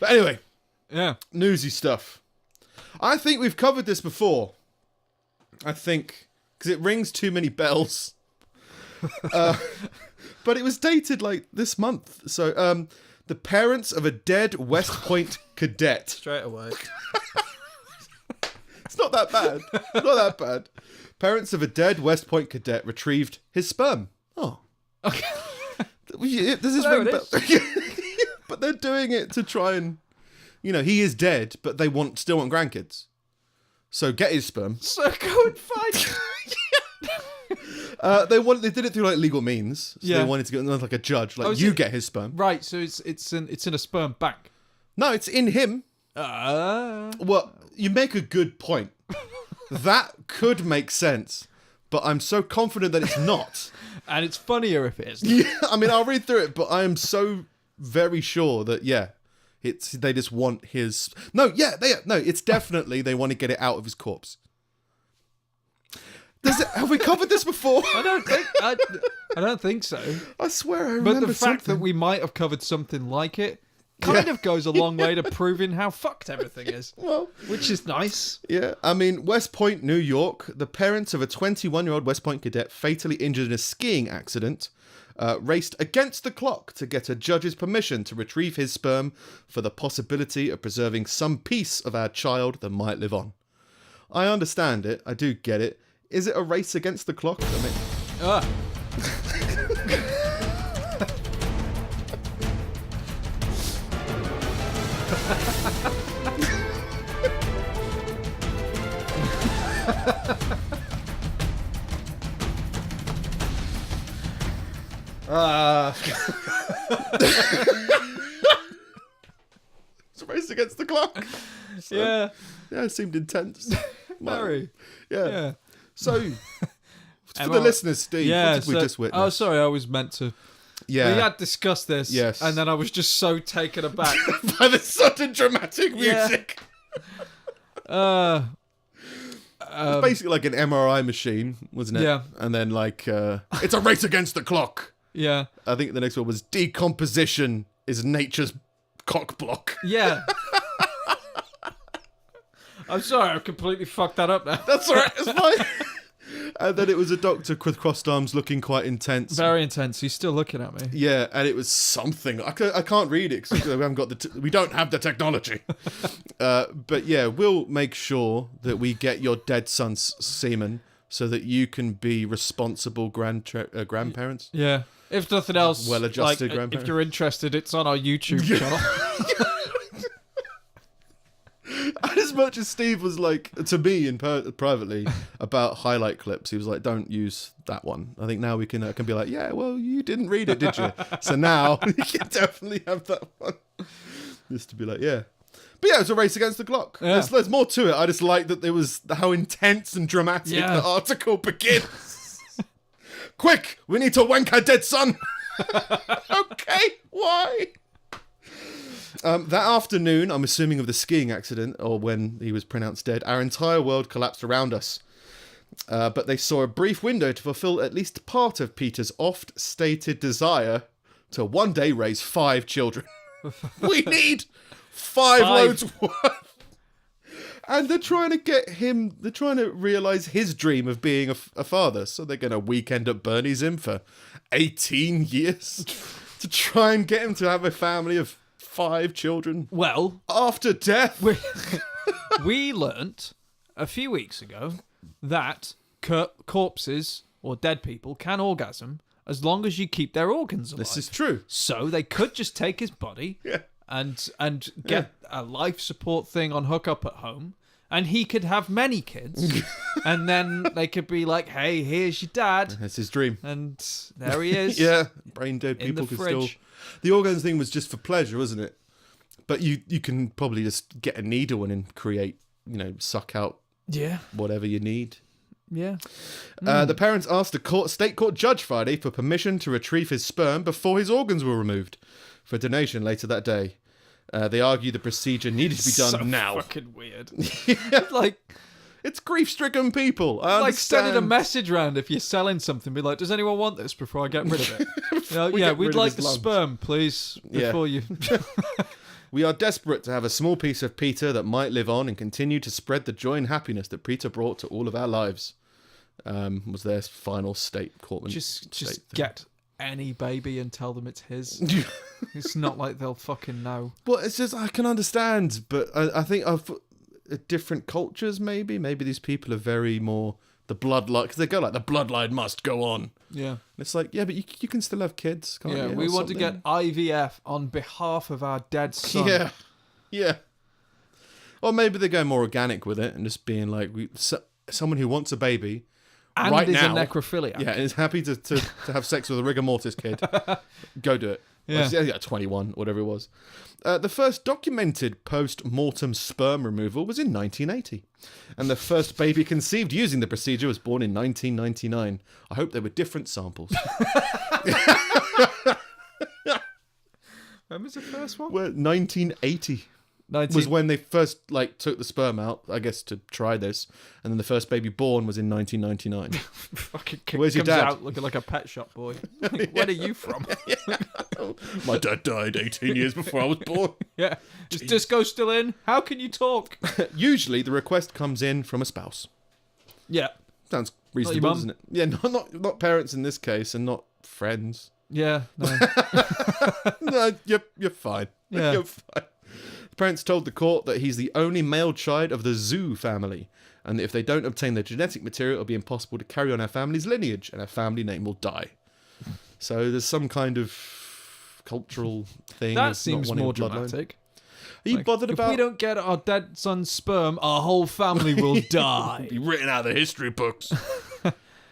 But anyway, Yeah. newsy stuff. I think we've covered this before. I think because it rings too many bells. But it was dated like this month. So, the parents of a dead West Point cadet. Straight away. It's not that bad. Not that bad. Parents of a dead West Point cadet retrieved his sperm. Oh. Okay. Does this ring bell? But they're doing it to try and, he is dead, but they still want grandkids. So get his sperm. So go and find. They did it through like legal means. So they wanted to get like a judge, like get his sperm. Right. So it's in a sperm bank. No, it's in him. Well, you make a good point. That could make sense, but I'm so confident that it's not. And it's funnier if it is. Yeah, I mean, I'll read through it, but I am so very sure that they just want his. No, it's definitely they want to get it out of his corpse. Have we covered this before? I don't think so. I swear I remember But the fact something. that we might have covered something like it kind of goes a long way to proving how fucked everything is. Well, which is nice. Yeah, I mean, West Point, New York, the parents of a 21-year-old West Point cadet fatally injured in a skiing accident raced against the clock to get a judge's permission to retrieve his sperm for the possibility of preserving some piece of our child that might live on. I understand it. I do get it. Is it a race against the clock? I mean... It's a race against the clock. So, yeah, it seemed intense. Very. Yeah. So, for the listeners, Steve, what did we just witness? Oh, sorry, I was meant to. Yeah. We had discussed this. Yes. And then I was just so taken aback by the sudden dramatic music. Yeah. It's basically like an MRI machine, wasn't it? Yeah. And then it's a race against the clock. Yeah. I think the next one was decomposition is nature's cock block. Yeah. I'm sorry, I completely fucked that up now. That's all right, it's fine. And then it was a doctor with crossed arms looking quite intense. Very intense. He's still looking at me. Yeah, and it was something. I can't read it because we haven't got we don't have the technology. But yeah, we'll make sure that we get your dead son's semen so that you can be responsible grandparents. Yeah. If nothing else, well-adjusted grandparents. If you're interested, it's on our YouTube channel. And as much as Steve was like, to me privately, about highlight clips, he was like, don't use that one. I think now we can be like, yeah, well, you didn't read it, did you? So now you can definitely have that one. Just to be like, yeah. But yeah, it was a race against the clock. Yeah. There's more to it. I just like that there was how intense and dramatic the article begins. Quick, we need to wank our dead son. Okay, why? That afternoon, I'm assuming of the skiing accident, or when he was pronounced dead, our entire world collapsed around us. But they saw a brief window to fulfill at least part of Peter's oft-stated desire to one day raise 5 children. We need 5 loads worth. And they're trying to realise his dream of being a father. So they're going to weekend at Bernie's him for 18 years to try and get him to have a family of 5 children. Well, after death. We learnt a few weeks ago that corpses or dead people can orgasm as long as you keep their organs alive. This is true. So they could just take his body and get a life support thing on hookup at home, and he could have many kids, and then they could be like, hey, here's your dad. That's his dream. And there he is. Yeah, brain dead people could still... The organs thing was just for pleasure, wasn't it? But you can probably just get a needle and create, suck out whatever you need. Yeah. The parents asked a state court judge Friday for permission to retrieve his sperm before his organs were removed for donation later that day. They argued the procedure needed to be done now. Fucking weird. Yeah. It's grief-stricken people. I understand. Sending a message round if you're selling something. Be like, does anyone want this before I get rid of it? We'd like the sperm, please, before you... We are desperate to have a small piece of Peter that might live on and continue to spread the joy and happiness that Peter brought to all of our lives. Was their final statement. Just get any baby and tell them it's his. It's not like they'll fucking know. Well, it's just, I can understand, but I think of different cultures, maybe these people are very more the bloodline, because they go like, the bloodline must go on. Yeah. It's like, yeah, but you can still have kids, can't you? Yeah, we want to get IVF on behalf of our dead son. Yeah. Or maybe they go more organic with it and just being like, someone who wants a baby and right is now, a necrophiliac. yeah, and is happy to have sex with a rigor mortis kid. Go do it. Yeah. 21, whatever it was. The first documented post-mortem sperm removal was in 1980. And the first baby conceived using the procedure was born in 1999. I hope they were different samples. When was the first one? Well, 1980 was when they first took the sperm out, I guess, to try this. And then the first baby born was in 1999. Fucking Where's your comes dad? out looking like a pet shop boy. Where are you from? My dad died 18 years before I was born. Yeah. Is disco still in? How can you talk? Usually the request comes in from a spouse. Yeah. Sounds reasonable, doesn't it? Yeah, not parents in this case, and not friends. Yeah. No. No, you're fine. Yeah. You're fine. The parents told the court that he's the only male child of the Zhu family, and that if they don't obtain their genetic material, it'll be impossible to carry on our family's lineage, and our family name will die. So there's some kind of cultural thing. That of seems not wanting more a bloodline. dramatic. Are you bothered about? If we don't get our dead son's sperm, our whole family will die. Be written out of the history books.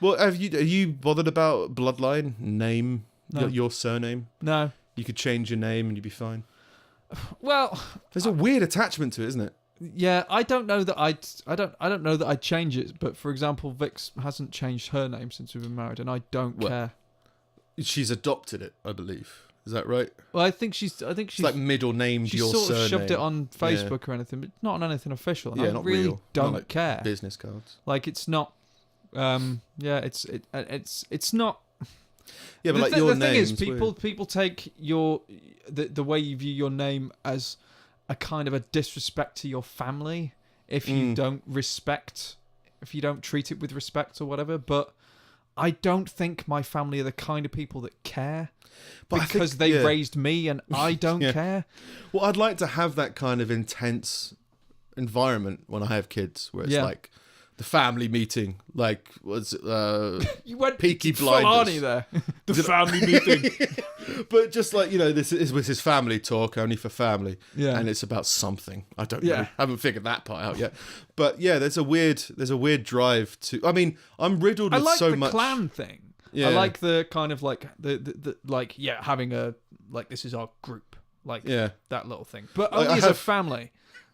Well, are you bothered about bloodline, name, your surname? No. You could change your name and you'd be fine. Well, there's a weird attachment to it, isn't it? Yeah, I don't know that I don't know that I'd change it. But for example, Vix hasn't changed her name since we've been married, and I don't care. She's adopted it, I believe. Is that right? Well, I think she's it's like middle named your sort surname. of shoved it on Facebook or anything, but not on anything official. And I not really real. don't not care. Business cards. Like it's not. It's not. Yeah, but your name. The thing is, people take the way you view your name as a kind of a disrespect to your family if you don't treat it with respect or whatever. But I don't think my family are the kind of people that care, because they raised me and I don't care. Well, I'd like to have that kind of intense environment when I have kids, where it's like the family meeting, like was you went Peaky Blinders Fulani there. The family meeting. But just like, this is his family talk, only for family. Yeah. And it's about something. I don't know. I haven't figured that part out yet. But yeah, there's a weird drive to, I mean, I'm riddled with so much. I like the clan thing. Yeah. I like the kind of like the having a this is our group, that little thing. But only as a family.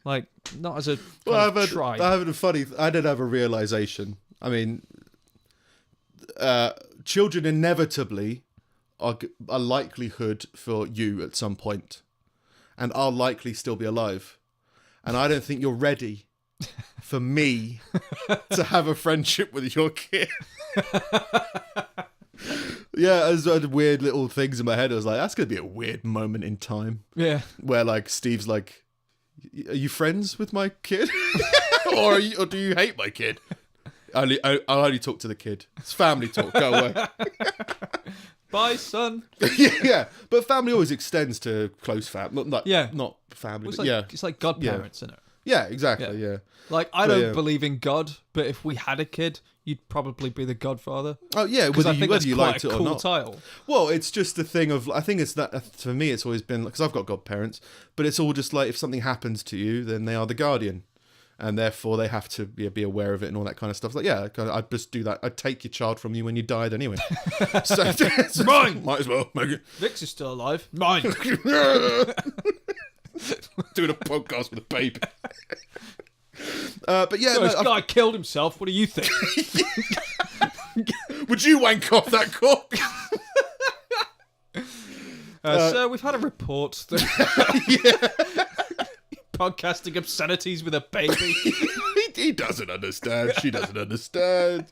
Like, not as a tribe. I did have a realization. I mean, children inevitably are a likelihood for you at some point, and I'll likely still be alive. And I don't think you're ready for me to have a friendship with your kid. Yeah, I had weird little things in my head. I was like, that's going to be a weird moment in time. Yeah. Where Steve's like, are you friends with my kid? or do you hate my kid? I only talk to the kid. It's family talk. Go away. Bye, son. Yeah. But family always extends to close family. Not family. It's like godparents, isn't it? Yeah, exactly. Yeah. Like, I don't believe in God, but if we had a kid, you'd probably be the godfather. Oh yeah, because I think that's you quite liked a it cool or not. title. Well, it's just the thing of, I think it's that for me. It's always been, because I've got godparents, but it's all just like, if something happens to you, then they are the guardian, and therefore they have to be aware of it and all that kind of stuff. Like, yeah, I'd just do that. I'd take your child from you when you died anyway. So Mine. Might as well. Vix is still alive. Mine. Doing a podcast with a baby. But yeah, this guy killed himself. What do you think? Would you wank off that cork? So we've had a report that podcasting obscenities with a baby. He doesn't understand. She doesn't understand.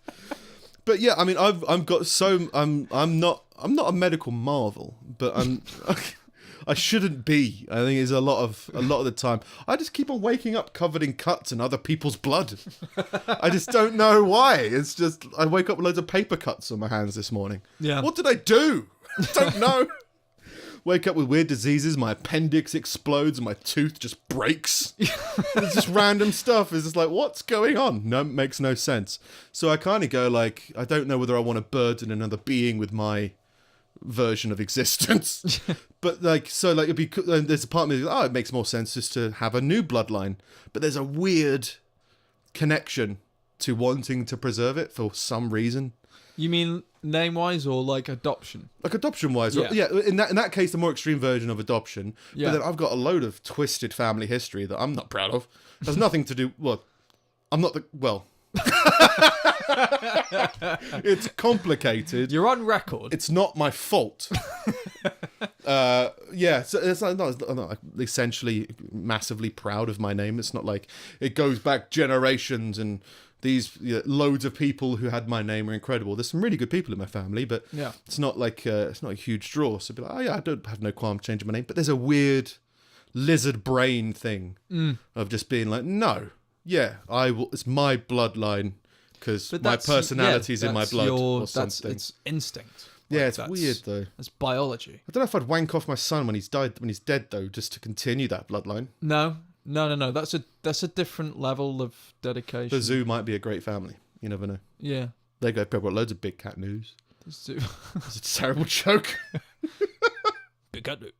But yeah, I mean, I'm not a medical marvel, but I shouldn't be. I think it's a lot of the time. I just keep on waking up covered in cuts and other people's blood. I just don't know why. It's just I wake up with loads of paper cuts on my hands this morning. Yeah. What did I do? I don't know. Wake up with weird diseases, my appendix explodes and my tooth just breaks. It's just random stuff. It's just like, what's going on? No, it makes no sense. So I kind of go like, I don't know whether I want to burden another being with my version of existence. But like, so like, there's a part of me that, it makes more sense just to have a new bloodline. But there's a weird connection to wanting to preserve it for some reason. You mean name-wise or like adoption? Like adoption-wise. Yeah. In that case, the more extreme version of adoption. Yeah. But then I've got a load of twisted family history that I'm not proud of. Has nothing to do... Well, I'm not the... Well... It's complicated. You're on record. It's not my fault. Yeah, so I'm not essentially massively proud of my name. It's not like it goes back generations and these loads of people who had my name are incredible. There's some really good people in my family, but Yeah. it's not like it's not a huge draw. So be like, oh yeah, I don't have no qualm changing my name. But there's a weird lizard brain thing of just being like, no, yeah, I will. It's my bloodline because my personality's in my blood or something. It's instinct. Yeah, Like, it's weird though. That's biology. I don't know if I'd wank off my son when he's dead though, just to continue that bloodline. No. That's a different level of dedication. The zoo might be a great family. You never know. Yeah. They got loads of big cat news. The zoo. It's a terrible joke. Big cat news.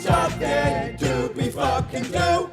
Something to be fucking do.